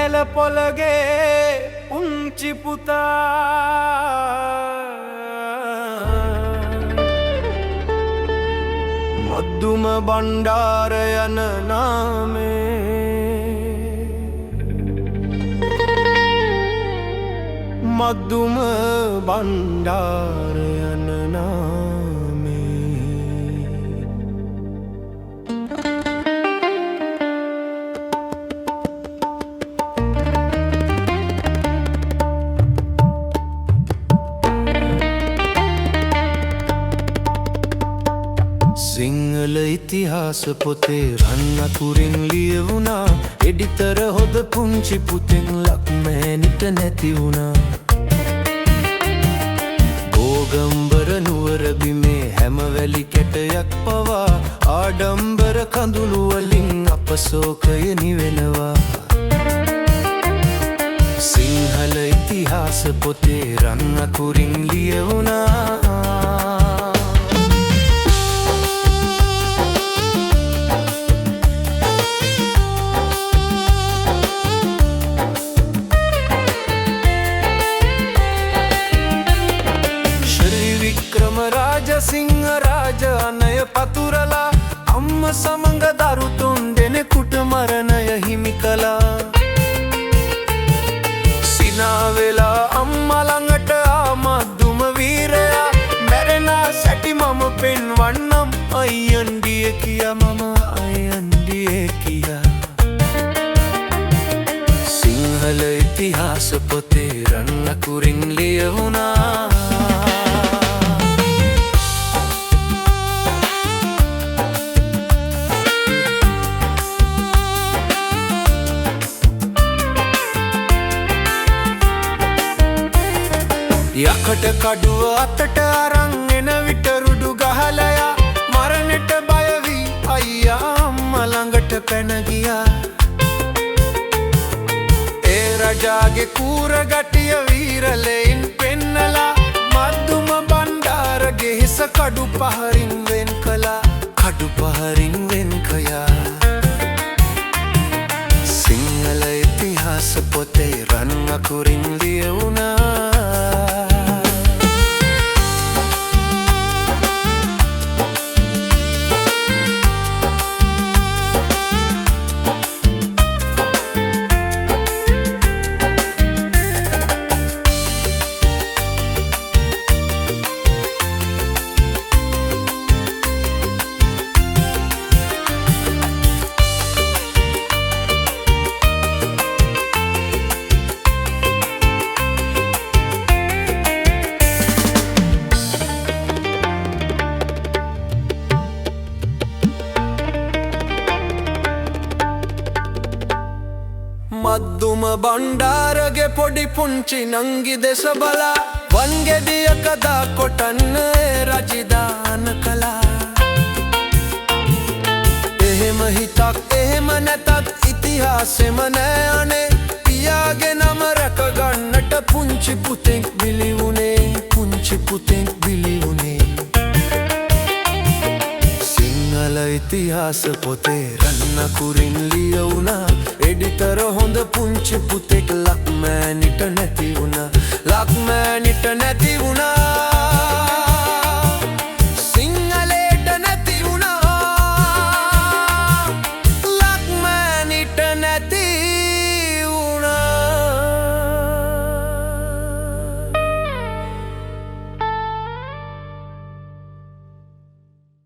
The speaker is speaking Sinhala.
කැල පොළගේ පුංචි පුතා මද්දුම බණ්ඩාර යන නාමේ මද්දුම බණ්ඩාර යන නාමේ සිංහල ඉතිහාස පොතේ රන් අකුරින් ලියවුණා එඩිතර හොද පුංචි පුතෙන් ලක්මෑනිට නැති වුණා ගෝගම්බර නුවර බිමේ හැම වැලි කැටයක් පවා ආඩම්බර කඳුළු වලින් අප ශෝකය නිවෙනවා සිංහල ඉතිහාස පොතේ රන් අකුරින් ලියවුණා සිංහ රාජ අනය පතුරලා අම්ම සමඟ දරු තුන් දෙනෙකුට මරණය හිමි කළා සිනාවෙලා අම්මා ළඟට ආ මද්දුම වීරයා මැරෙනා සැටි මම පෙන්වන්නම් අයියන්ඩිය කියා මම අයියන්ඩිය කියා සිංහල ඉතිහාස පොතේ රන් අකුරින් ලියවුණා යකට කඩුව අතට අරන් එන විට රුඩු ගහලයා මරණට බය වී අයියා අම්මා ළඟට පැන ගියා ඒ රජාගේ කූරගටිය වීරලෙයින් පෙන්නලා මද්දුම බණ්ඩාරගේ හිස කඩු පහරින් වෙන් කළා කඩු පහරින් වෙන් කළා සිංහල ඉතිහාස පොතේ රන් අකුරින් ලියවුණා මද්දුම බණ්ඩාරගේ පොඩි පුංචි නංගි දෙස බලා වන්ගෙඩියක දා කොටන්න රජිදාන කළා එහෙම හිතක් එහෙම නැතත් ඉතිහාසෙම නෑ අනේ පියාගේ නම රැකගන්නට පුංචි පුතෙක් බිලි වුණේ පුංචි පුතෙක් බිලි වුණේ සිංහල ඉතිහාස පොතේ රන් අකුරින් ලියවුණා එඩිතර හොඳ පුංචි පුතෙක් ලක්මෑනිට නැති වුණා ලක්මෑනිට නැති වුණා